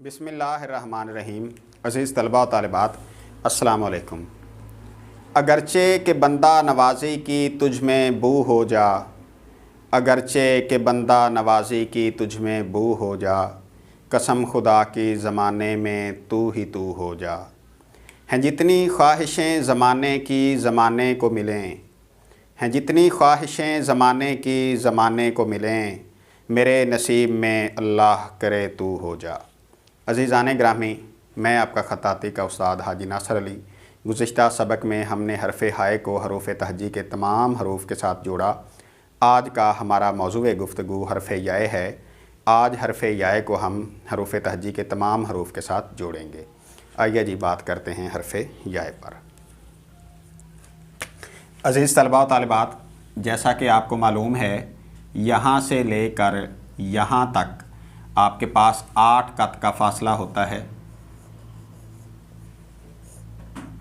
बिस्मिल्लाहिर्रहमानिर्रहीम। अज़ीज़ तलबा व तालिबात, अस्सलामु अलैकुम। अगरचे के बंदा नवाज़ी की तुझ में बू हो जा, अगरचे के बंदा नवाज़ी की तुझ में बू हो जा, कसम खुदा की ज़माने में तू ही तू हो जा। हैं जितनी ख्वाहिशें ज़माने की ज़माने को मिलें, हैं जितनी ख्वाहिशें ज़माने की ज़माने को मिलें, मेरे नसीब में अल्लाह करे तू हो जा। अज़ीज़ान ग्रामी, मैं आपका ख़ताती का उस्ताद हाजी नासर अली। गुज़िश्ता सबक में हमने हरफ़ हाय को हरूफ़ तहजी के तमाम हरूफ़ के साथ जोड़ा। आज का हमारा मौज़ूए गुफ्तगू हरफ़ याए है। आज हरफ़ याए को हम हरूफ़ तहजी के तमाम हरूफ़ के साथ जोड़ेंगे। आइए जी बात करते हैं हरफ़ याए पर। अज़ीज़ तलबा व तालिबात, जैसा कि आपको मालूम है, यहाँ से लेकर यहाँ तक आपके पास 8 कत का फ़ासला होता है।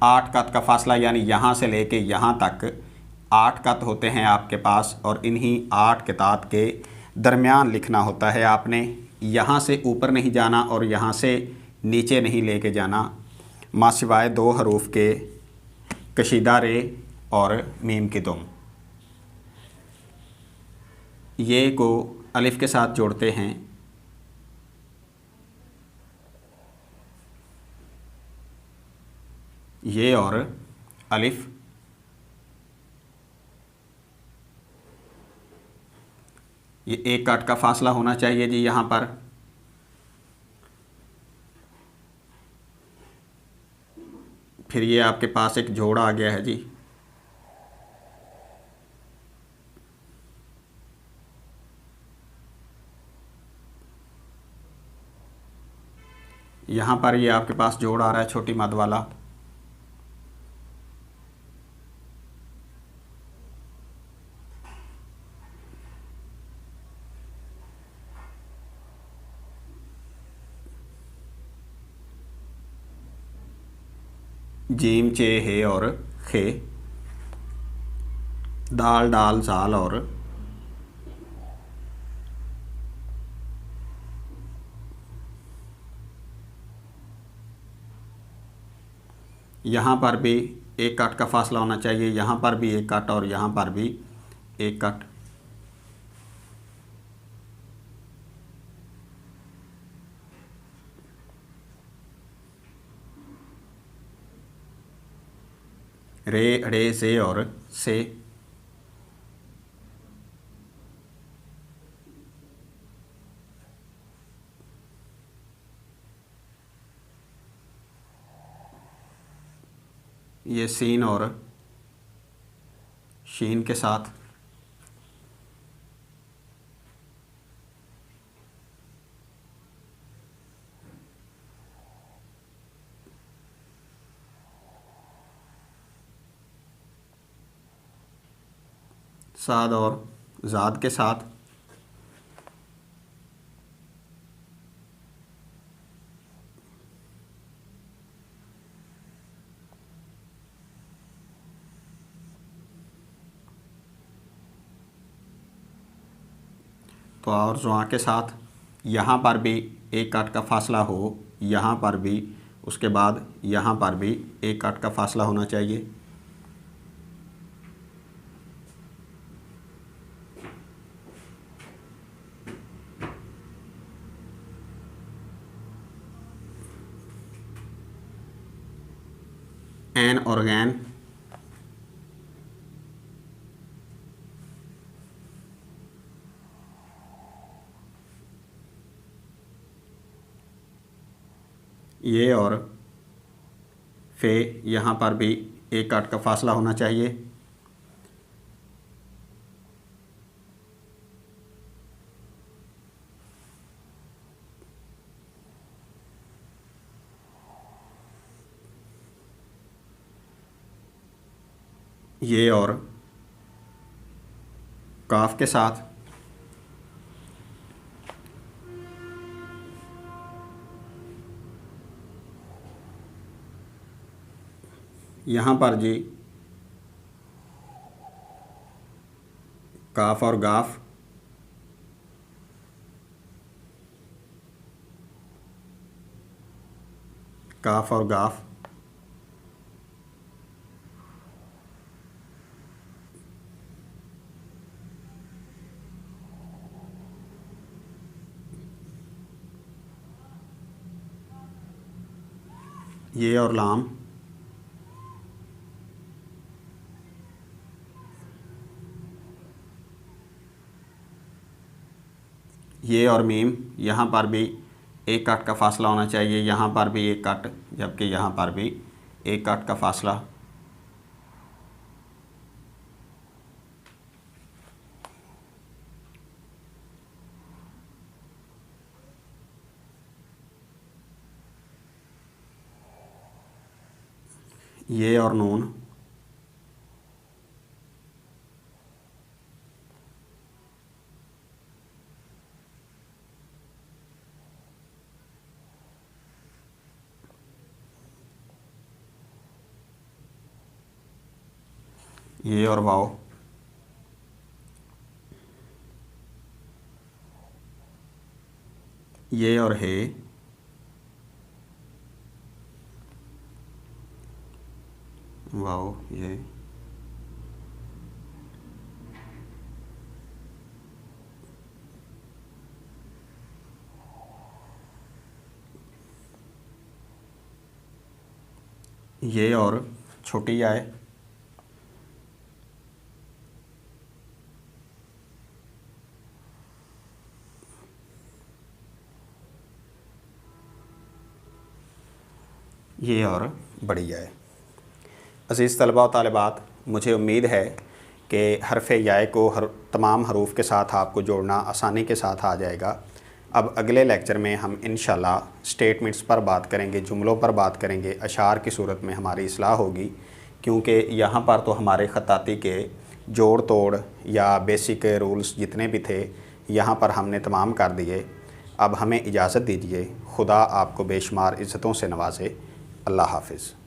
8 कत का फ़ासला यानी यहाँ से लेके यहाँ तक 8 कत होते हैं आपके पास, और इन्हीं 8 कतात के दरमियान लिखना होता है आपने। यहाँ से ऊपर नहीं जाना और यहाँ से नीचे नहीं लेके जाना, मां सिवाय 2 हरूफ के, कशीदा रे और मीम की दुम। ये को अलिफ़ के साथ जोड़ते हैं। ये और अलिफ़, ये 1 कट का फ़ासला होना चाहिए जी यहाँ पर। फिर ये आपके पास एक जोड़ा आ गया है जी। यहाँ पर ये आपके पास जोड़ आ रहा है छोटी मद वाला। जीम चे हे और खे, दाल डाल जाल और यहाँ पर भी 1 कट का फ़ासला होना चाहिए। यहाँ पर भी 1 कट और यहाँ पर भी 1 कट। रे अड़े से और से, ये सीन और शीन के साथ। साद और ज़ाद के साथ। तो और जुआ के साथ। यहाँ पर भी 1 कट का फ़ासला हो, यहाँ पर भी, उसके बाद यहाँ पर भी 1 कट का फ़ासला होना चाहिए। एन और गैन, ये और फे, यहाँ पर भी 1 कट का फ़ासला होना चाहिए। ये और काफ के साथ। यहाँ पर जी काफ और गाफ, काफ और गाफ, ये और लाम, ये और मीम। यहाँ पर भी एक कट का फासला होना चाहिए, यहाँ पर भी एक कट, जबकि यहाँ पर भी एक कट का फासला। ये और नून, ये और वाव, ये और हे, वाव, ये और छोटी आए, ये और बड़ी आए। अज़ीज़ तलबा और तालिबात, मुझे उम्मीद है कि हरफ़ याए को तमाम हरूफ के साथ आपको जोड़ना आसानी के साथ आ जाएगा। अब अगले लेक्चर में हम इंशाल्लाह स्टेटमेंट्स पर बात करेंगे, जुमलों पर बात करेंगे, अशार की सूरत में हमारी इस्लाह होगी, क्योंकि यहाँ पर तो हमारे ख़ताती के जोड़ तोड़ या बेसिक रूल्स जितने भी थे यहाँ पर हमने तमाम कर दिए। अब हमें इजाज़त दीजिए। खुदा आपको बेशुमार इज़्ज़तों से नवाज़े। अल्लाह हाफ़िज़।